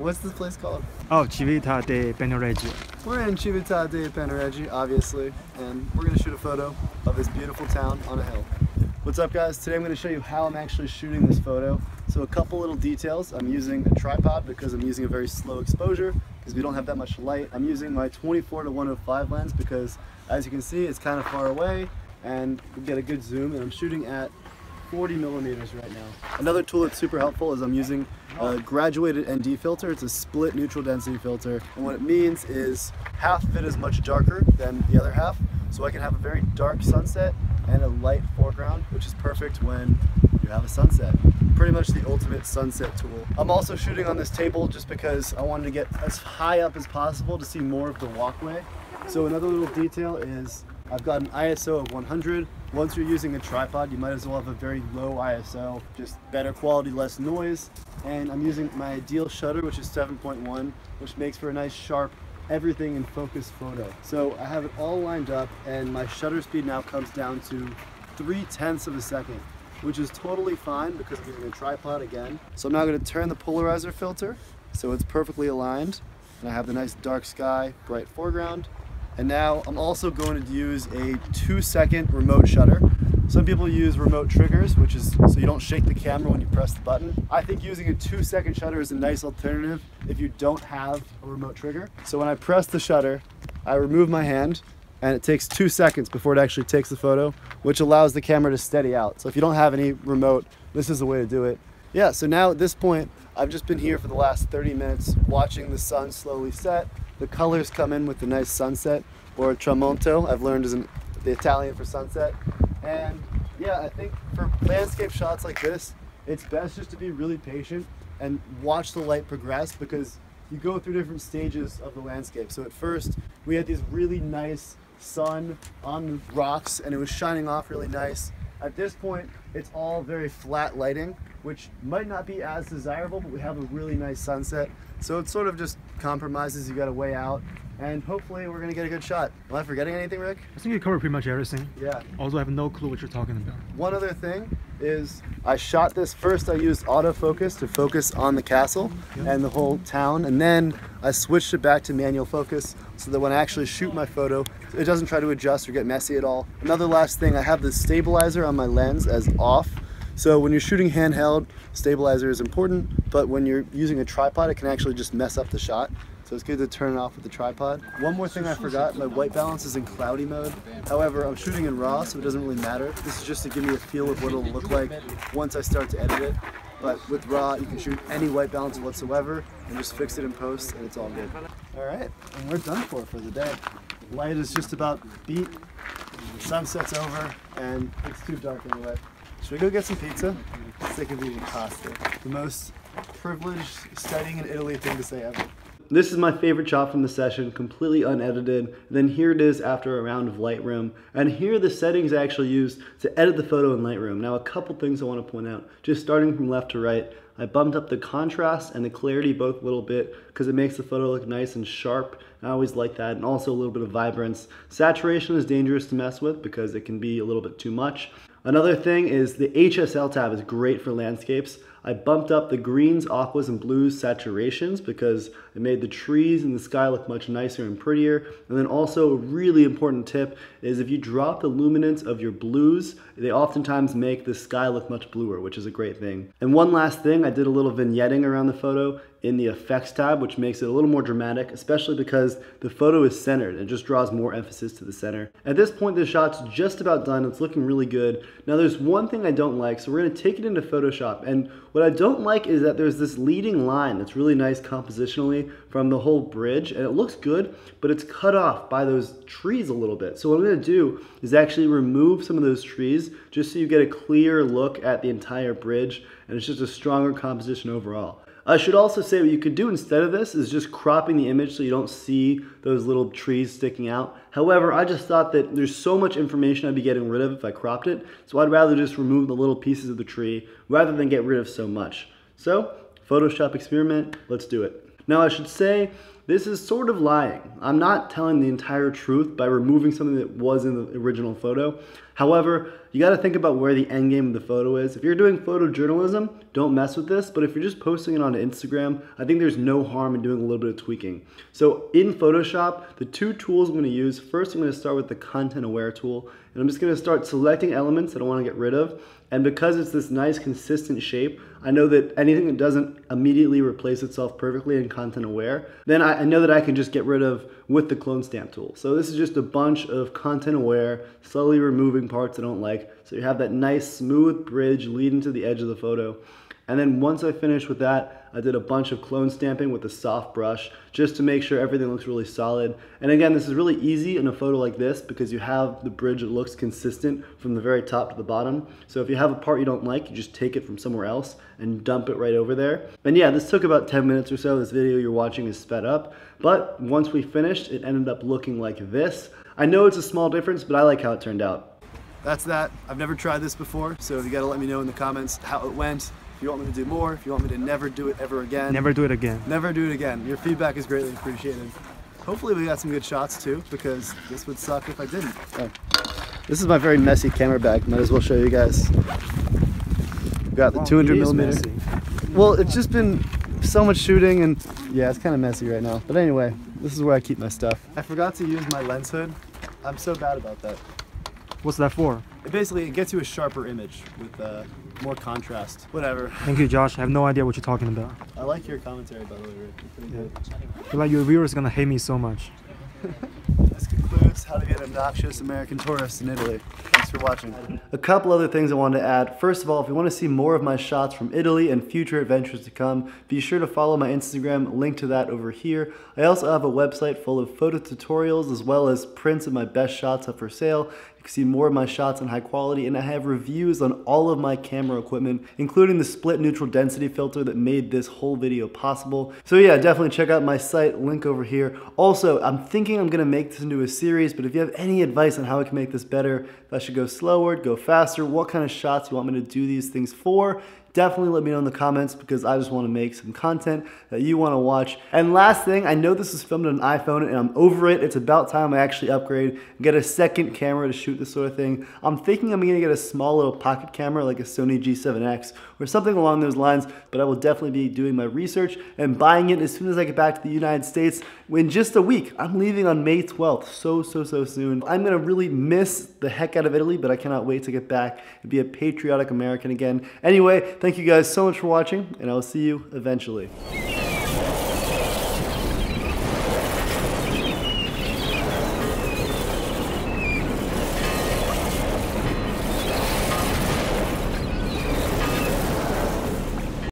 What's this place called? Oh, Civita di Bagnoregio. We're in Civita di Bagnoregio, obviously, and we're going to shoot a photo of this beautiful town on a hill. What's up, guys? Today I'm going to show you how I'm actually shooting this photo. So a couple little details. I'm using a tripod because I'm using a very slow exposure because we don't have that much light. I'm using my 24-105 lens because, as you can see, it's kind of far away and we get a good zoom, and I'm shooting at 40 millimeters right now. Another tool that's super helpful is I'm using a graduated ND filter. It's a split neutral density filter, and what it means is half of it is much darker than the other half, so I can have a very dark sunset and a light foreground, which is perfect when you have a sunset. Pretty much the ultimate sunset tool. I'm also shooting on this table just because I wanted to get as high up as possible to see more of the walkway. So another little detail is I've got an ISO of 100. Once you're using a tripod, you might as well have a very low ISO, just better quality, less noise. And I'm using my ideal shutter, which is 7.1, which makes for a nice sharp everything in focus photo. So I have it all lined up, and my shutter speed now comes down to 0.3 of a second, which is totally fine because I'm using a tripod again. So I'm now going to turn the polarizer filter so it's perfectly aligned, and I have the nice dark sky, bright foreground. And now I'm also going to use a 2-second remote shutter. Some people use remote triggers, which is so you don't shake the camera when you press the button. I think using a 2-second shutter is a nice alternative if you don't have a remote trigger. So when I press the shutter, I remove my hand, and it takes 2 seconds before it actually takes the photo, which allows the camera to steady out. So if you don't have any remote, this is the way to do it. Yeah, so now at this point, I've just been here for the last 30 minutes watching the sun slowly set. The colors come in with the nice sunset, or tramonto, I've learned is the Italian for sunset. And yeah, I think for landscape shots like this, it's best just to be really patient and watch the light progress, because you go through different stages of the landscape. So at first, we had these really nice sun on the rocks and it was shining off really nice. At this point, it's all very flat lighting, which might not be as desirable, but we have a really nice sunset. So it's sort of just compromises you gotta weigh out, and hopefully we're gonna get a good shot. Am I forgetting anything, Rick? I think you covered pretty much everything. Yeah. Although I have no clue what you're talking about. One other thing is I shot this first. I used autofocus to focus on the castle and the whole town, and then I switched it back to manual focus so that when I actually shoot my photo, it doesn't try to adjust or get messy at all. Another last thing, I have the stabilizer on my lens as off. So when you're shooting handheld, stabilizer is important, but when you're using a tripod, it can actually just mess up the shot. So it's good to turn it off with the tripod. One more thing I forgot, my white balance is in cloudy mode. However, I'm shooting in RAW, so it doesn't really matter. This is just to give me a feel of what it'll look like once I start to edit it. But with RAW, you can shoot any white balance whatsoever and just fix it in post, and it's all good. All right, and we're done for the day. Light is just about beat, sunset's over, and it's too dark anyway. Should we go get some pizza? Sick of eating pasta. The most privileged studying in Italy thing to say ever. This is my favorite shot from the session, completely unedited. Then here it is after a round of Lightroom. And here are the settings I actually used to edit the photo in Lightroom. Now a couple things I want to point out. Just starting from left to right, I bumped up the contrast and the clarity both a little bit because it makes the photo look nice and sharp. I always like that, and also a little bit of vibrance. Saturation is dangerous to mess with because it can be a little bit too much. Another thing is the HSL tab is great for landscapes. I bumped up the greens, aquas, and blues saturations because it made the trees and the sky look much nicer and prettier. And then also a really important tip is if you drop the luminance of your blues, they oftentimes make the sky look much bluer, which is a great thing. And one last thing, I did a little vignetting around the photo in the effects tab, which makes it a little more dramatic, especially because the photo is centered. It just draws more emphasis to the center. At this point, the shot's just about done. It's looking really good. Now there's one thing I don't like, so we're gonna take it into Photoshop. And what I don't like is that there's this leading line that's really nice compositionally from the whole bridge, and it looks good, but it's cut off by those trees a little bit. So what I'm gonna do is actually remove some of those trees just so you get a clear look at the entire bridge, and it's just a stronger composition overall. I should also say what you could do instead of this is just cropping the image so you don't see those little trees sticking out. However, I just thought that there's so much information I'd be getting rid of if I cropped it, so I'd rather just remove the little pieces of the tree rather than get rid of so much. So, Photoshop experiment, let's do it. Now I should say, this is sort of lying. I'm not telling the entire truth by removing something that was in the original photo. However, you got to think about where the end game of the photo is. If you're doing photojournalism, don't mess with this, but if you're just posting it on Instagram, I think there's no harm in doing a little bit of tweaking. So in Photoshop, the two tools I'm going to use, first I'm going to start with the content aware tool, and I'm just going to start selecting elements that I want to get rid of. And because it's this nice consistent shape, I know that anything that doesn't immediately replace itself perfectly in content aware, then I know that I can just get rid of with the clone stamp tool. So this is just a bunch of content aware, slowly removing parts I don't like. So you have that nice smooth bridge leading to the edge of the photo. And then once I finished with that, I did a bunch of clone stamping with a soft brush just to make sure everything looks really solid. And again, this is really easy in a photo like this because you have the bridge that looks consistent from the very top to the bottom. So if you have a part you don't like, you just take it from somewhere else and dump it right over there. And yeah, this took about 10 minutes or so. This video you're watching is sped up. But once we finished, it ended up looking like this. I know it's a small difference, but I like how it turned out. That's that. I've never tried this before, so you gotta let me know in the comments how it went. If you want me to do more, if you want me to never do it ever again. Never do it again. Never do it again. Your feedback is greatly appreciated. Hopefully we got some good shots too, because this would suck if I didn't. Oh. This is my very messy camera bag. Might as well show you guys. We've got the 200mm. Well, it's just been so much shooting and yeah, it's kind of messy right now. But anyway, this is where I keep my stuff. I forgot to use my lens hood. I'm so bad about that. What's that for? It gets you a sharper image with more contrast. Whatever. Thank you, Josh. I have no idea what you're talking about. I like your commentary, by the way, Rick. You're pretty good. I feel like your viewers are gonna hate me so much. This concludes how to get obnoxious American tourists in Italy. Thanks for watching. A couple other things I wanted to add. First of all, if you want to see more of my shots from Italy and future adventures to come, be sure to follow my Instagram, link to that over here. I also have a website full of photo tutorials as well as prints of my best shots up for sale. You can see more of my shots in high quality, and I have reviews on all of my camera equipment, including the split neutral density filter that made this whole video possible. So yeah, definitely check out my site, link over here. Also, I'm thinking I'm gonna make this into a series, but if you have any advice on how I can make this better, if I should go slower, go faster, what kind of shots you want me to do these things for, definitely let me know in the comments because I just want to make some content that you want to watch. And last thing, I know this is filmed on an iPhone and I'm over it. It's about time I actually upgrade and get a second camera to shoot this sort of thing. I'm thinking I'm going to get a small little pocket camera like a Sony G7X or something along those lines, but I will definitely be doing my research and buying it as soon as I get back to the United States in just a week. I'm leaving on May 12th, so soon. I'm going to really miss the heck out of Italy, but I cannot wait to get back and be a patriotic American again. Anyway, thank you guys so much for watching, and I will see you eventually.